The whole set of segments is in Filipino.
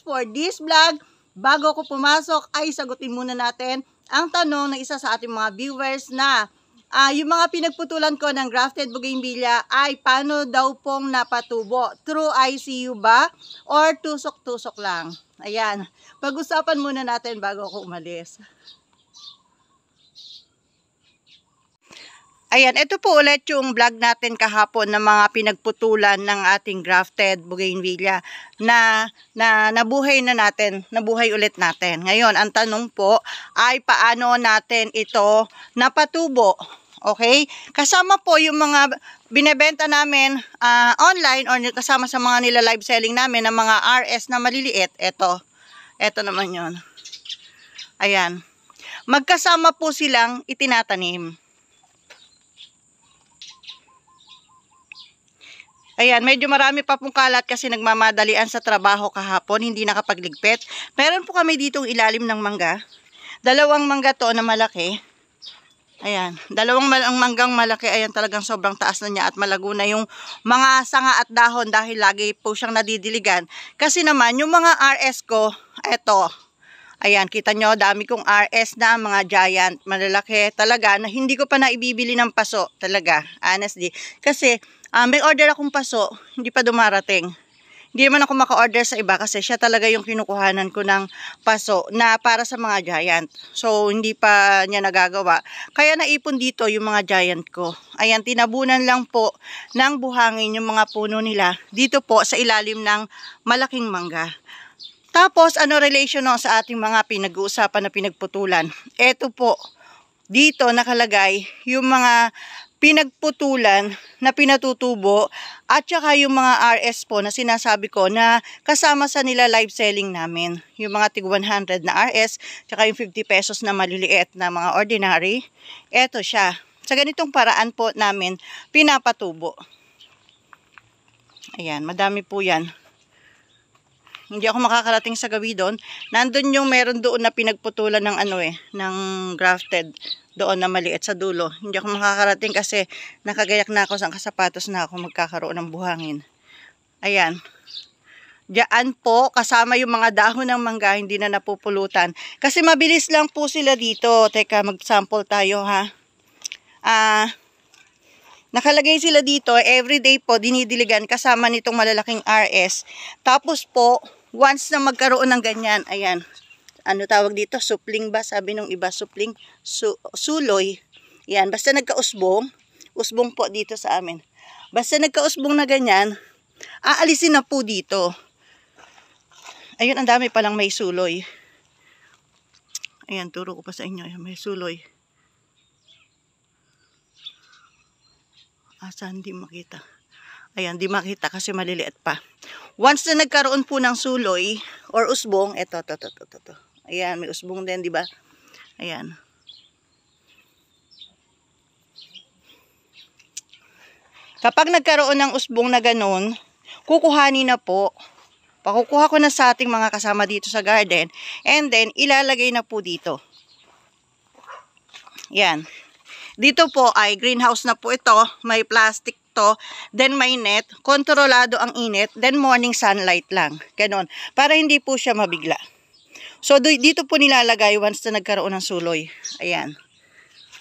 for this vlog, bago ako pumasok ay sagutin muna natin ang tanong ng isa sa ating mga viewers na yung mga pinagputulan ko ng grafted bougainvillea ay paano daw pong napatubo? Through ICU ba? Or tusok-tusok lang? Ayan, pag-usapan muna natin bago ako umalis. Ayan, ito po ulit yung vlog natin kahapon ng mga pinagputulan ng ating grafted bougainvillea na nabuhay na natin, nabuhay ulit natin. Ngayon, ang tanong po ay paano natin ito napatubo? Okay? Kasama po yung mga binebenta namin online or kasama sa mga nila live selling namin ng mga RS na maliliit. Ito naman yun. Ayan. Magkasama po silang itinatanim. Ayan, medyo marami pa pong kalat kasi nagmamadalian sa trabaho kahapon, hindi nakapagligpit. Meron po kami ditong ilalim ng mangga. Dalawang mangga to na malaki. Ayan, dalawang manggang malaki. Ayan, talagang sobrang taas na niya at malago na yung mga sanga at dahon dahil lagi po siyang nadidiligan. Kasi naman, yung mga RS ko, eto. Ayan, kita nyo, dami kong RS na mga giant, malalaki talaga na hindi ko pa naibibili ng paso talaga, honestly. Kasi may order akong paso, hindi pa dumarating. Hindi naman ako maka-order sa iba kasi siya talaga yung kinukuhanan ko ng paso na para sa mga giant. So, hindi pa niya nagagawa. Kaya naipon dito yung mga giant ko. Ayan, tinabunan lang po ng buhangin yung mga puno nila dito po sa ilalim ng malaking mangga. Tapos, ano relation no, sa ating mga pinag-uusapan na pinagputulan? Ito po, dito nakalagay yung mga pinagputulan na pinatutubo at saka yung mga RS po na sinasabi ko na kasama sa nila live selling namin. Yung mga tig 100 na RS, saka yung 50 pesos na maliliit na mga ordinary. Ito siya. Sa ganitong paraan po namin pinapatubo. Ayan, madami po yan. Hindi ako makakarating sa gawi doon. Nandun yung meron doon na pinagputulan ng ng grafted. Doon na maliit sa dulo. Hindi ako makakarating kasi nakagayak na ako sa kasapatos na ako magkakaroon ng buhangin. Ayan. Diyan po, kasama yung mga dahon ng mangga, hindi na napupulutan. Kasi mabilis lang po sila dito. Teka, mag-sample tayo ha. Nakalagay sila dito, everyday po, dinidiligan kasama nitong malalaking RS. Tapos po, once na magkaroon ng ganyan, ayan. Ano tawag dito? Supling ba? Sabi nung iba, supling. Suloy. Yan, basta nagkausbong. Usbong po dito sa amin. Basta nagkausbong na ganyan, aalisin na po dito. Ayun, ang dami palang may suloy. Ayan, turo ko pa sa inyo. Ayan, may suloy. Saan di makita? Ayan, di makita kasi maliliit pa. Once na nagkaroon po ng suloy or usbong, eto. Ayan, may usbong din, di ba? Ayan. Kapag nagkaroon ng usbong na ganun, kukuhanin na po. Pakukuha ko na sa ating mga kasama dito sa garden. And then, ilalagay na po dito. Yan. Dito po ay greenhouse na po ito. May plastic to. Then may net. Kontrolado ang init. Then morning sunlight lang. Ganon. Para hindi po siya mabigla. So, dito po nilalagay once na nagkaroon ng suloy. Ayan.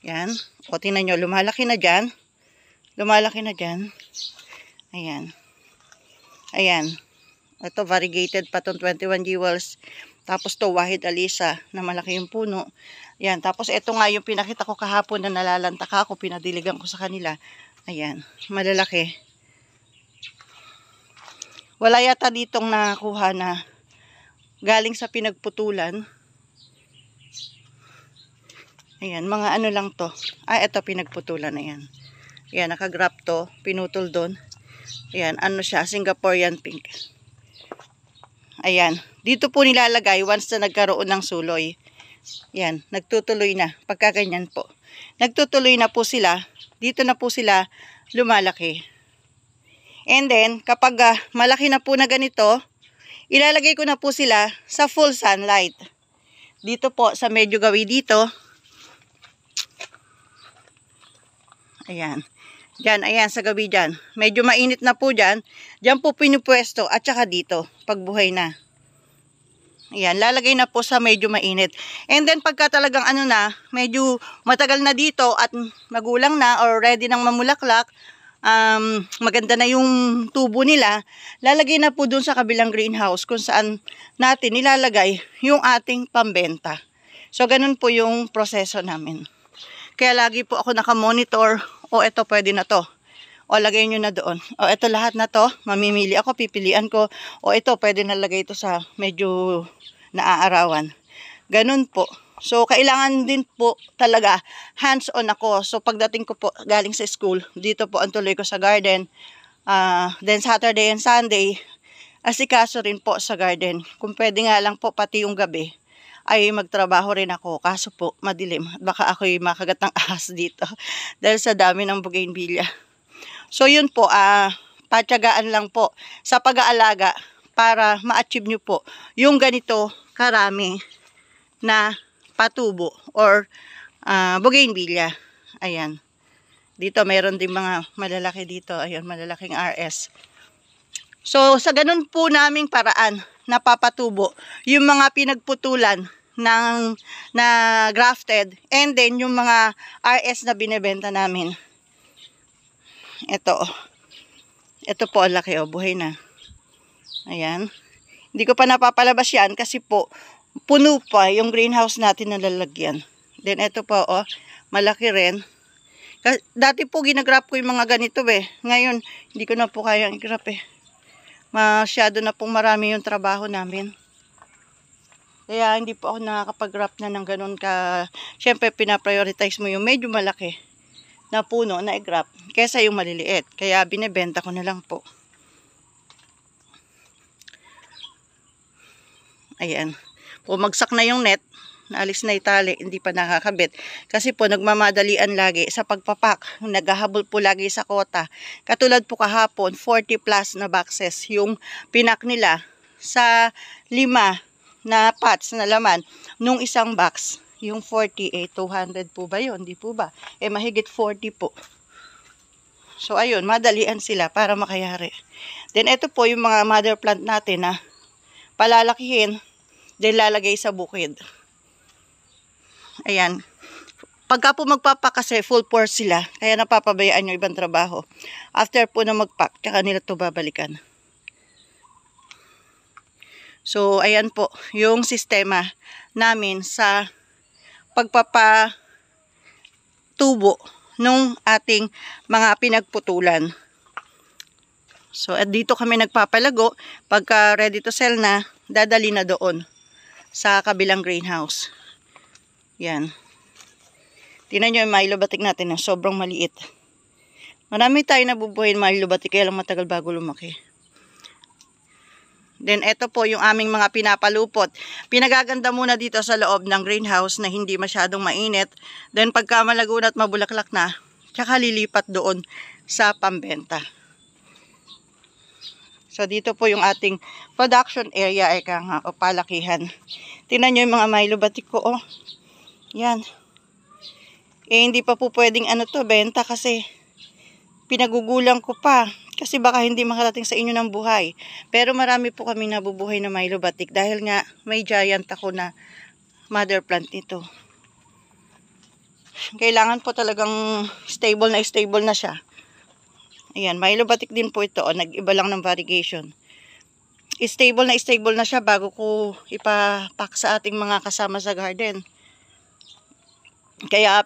Ayan. O, tingnan nyo. Lumalaki na dyan. Lumalaki na dyan. Ayan. Ayan. Ito, variegated pa itong 21 jewels. Tapos to Wahid Alisa na malaki yung puno. Ayan. Tapos ito nga yung pinakita ko kahapon na nalalantaka ako. Pinadiligan ko sa kanila. Ayan. Malalaki. Wala yata ditong nakakuha na galing sa pinagputulan. Ayan, mga ano lang to. Ito pinagputulan na yan. Ayan, nakagrap to. Pinutol doon. Ayan, ano siya, Singaporean pink. Ayan, dito po nilalagay once na nagkaroon ng suloy. Ayan, nagtutuloy na. Pagka ganyan po. Nagtutuloy na po sila. Dito na po sila lumalaki. And then, kapag malaki na po na ganito, ilalagay ko na po sila sa full sunlight. Dito po, sa medyo gawi dito. Ayan. Diyan, ayan, sa gabi dyan. Medyo mainit na po dyan. Diyan po pinupwesto at saka dito, pagbuhay na. Ayan, lalagay na po sa medyo mainit. And then pagka talagang ano na, medyo matagal na dito at magulang na or ready nang mamulaklak, maganda na yung tubo nila, lalagay na po dun sa kabilang greenhouse kung saan natin nilalagay yung ating pambenta. So, ganun po yung proseso namin. Kaya lagi po ako nakamonitor, o eto pwede na to. O lagay nyo na doon. O eto lahat na to, mamimili ako, pipilian ko. O ito, pwede na lagay ito sa medyo naaarawan. Ganun po. So, kailangan din po talaga hands-on ako. So, pagdating ko po galing sa school, dito po ang tuloy ko sa garden. Then, Saturday and Sunday, asikaso rin po sa garden. Kung pwede nga lang po, pati yung gabi, ay magtrabaho rin ako. Kaso po, madilim. Baka ako'y makagat ng ahas dito. Dahil sa dami ng bougainvillea. So, yun po, patyagaan lang po sa pag-aalaga para ma-achieve nyo po yung ganito karami na patubo or bougainvillea. Ayan. Dito mayroon din mga malalaki dito. Ayan, malalaking RS. So, sa ganun po naming paraan, napapatubo yung mga pinagputulan na grafted and then yung mga RS na binebenta namin. Ito po, ang laki, buhay na. Ayan. Hindi ko pa napapalabas yan kasi po, puno pa yung greenhouse natin na lalagyan. Then, ito po, malaki rin. Dati po, ginagrap ko yung mga ganito Ngayon, hindi ko na po kayang i-grap Masyado na pong marami yung trabaho namin. Kaya, hindi po ako nakakapag-grap na ng ganun ka. Siyempre, pinaprioritize mo yung medyo malaki na puno na i-grap kesa yung maliliit. Kaya, binebenta ko na lang po. Ayan. Pumagsak na yung net. Naalis na itali. Hindi pa nakakabit. Kasi po nagmamadalian lagi sa pagpapak. Naghahabol po lagi sa kota. Katulad po kahapon, 40 plus na boxes yung pinak nila sa 5 na pots na laman nung isang box. Yung 40, 200 po ba yun? Hindi po ba? Mahigit 40 po. So, ayun. Madalian sila para makayari. Then, ito po yung mga mother plant natin na palalakihin. Then, lalagay sa bukid. Ayan. Pagka po magpapak kasi, full force sila. Kaya napapabayaan yung ibang trabaho. After po na magpack, tsaka nila ito babalikan. So, ayan po. Yung sistema namin sa pagpapatubo nung ating mga pinagputulan. So, at dito kami nagpapalago. Pagka ready to sell na, dadali na doon sa kabilang greenhouse. Yan. Tingnan nyo yung Milo batik natin na sobrang maliit. Marami tayo nabubuhay ng Milo batik kaya lang matagal bago lumaki. Then ito po yung aming mga pinapalupot. Pinagaganda muna dito sa loob ng greenhouse na hindi masyadong mainit. Then pagka malago na at mabulaklak na, tsaka lilipat doon sa pambenta. So, dito po yung ating production area o palakihan. Tingnan nyo yung mga Milo batik ko, Yan. Hindi pa po pwedeng benta kasi pinagugulang ko pa. Kasi baka hindi makarating sa inyo ng buhay. Pero marami po kami nabubuhay na Milo batik dahil nga may giant ako na mother plant nito. Kailangan po talagang stable na siya. Ayan, Milo batik din po ito. Nag-iba lang ng variegation. Stable na siya bago ko ipapak sa ating mga kasama sa garden. Kaya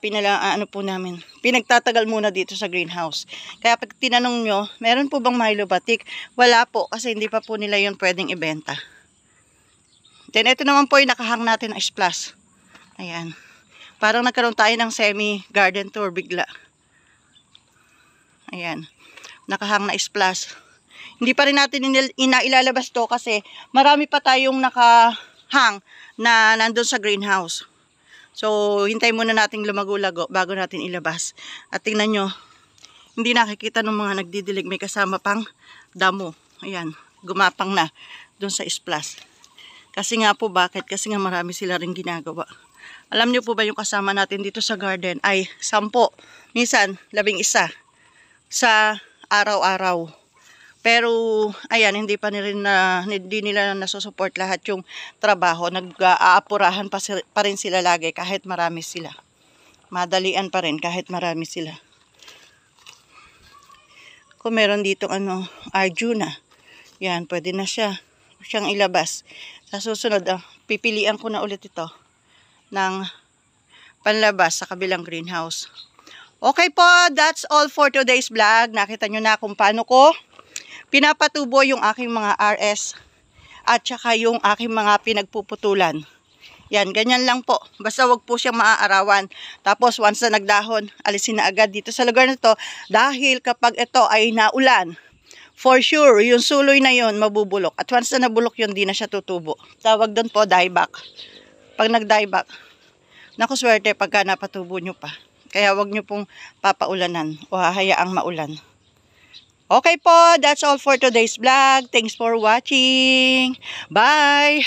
po namin, pinagtatagal muna dito sa greenhouse. Kaya pag tinanong nyo, meron po bang Milo batik? Wala po, kasi hindi pa po nila yun pwedeng ibenta. Then ito naman po yung nakahang natin na splash. Ayan. Parang nagkaroon tayo ng semi-garden tour bigla. Ayan. Nakahang na splash. Hindi pa rin natin ilalabas to kasi marami pa tayong nakahang na nandun sa greenhouse. So, hintay muna nating lumago-lago bago natin ilabas. At tingnan nyo, hindi nakikita ng mga nagdidilig. May kasama pang damo. Ayan, gumapang na dun sa splash. Kasi nga po, bakit? Kasi nga marami sila rin ginagawa. Alam nyo po ba yung kasama natin dito sa garden ay 10, minsan 11 sa araw-araw. Pero, ayan, hindi nila nasusupport lahat yung trabaho. Nag-aapurahan pa rin sila lagi kahit marami sila. Madalian pa rin kahit marami sila. Kung meron dito Arjuna. Yan, pwede na siyang ilabas. Sa susunod, pipilian ko na ulit ito ng panlabas sa kabilang greenhouse. Okay po, that's all for today's vlog. Nakita nyo na kung paano ko pinapatubo yung aking mga RS at saka yung aking mga pinagpuputulan. Yan, ganyan lang po. Basta wag po siyang maaarawan. Tapos once na nagdahon, alisin na agad dito sa lugar na to dahil kapag ito ay naulan, for sure, yung suloy na yun mabubulok. At once na nabulok yun, di na siya tutubo. Tawag doon po, dieback. Pag nag-dieback, naku swerte pagka napatubo nyo pa. Kaya wag nyo pong papaulanan o hahayaang maulan. Okay po, that's all for today's vlog. Thanks for watching. Bye!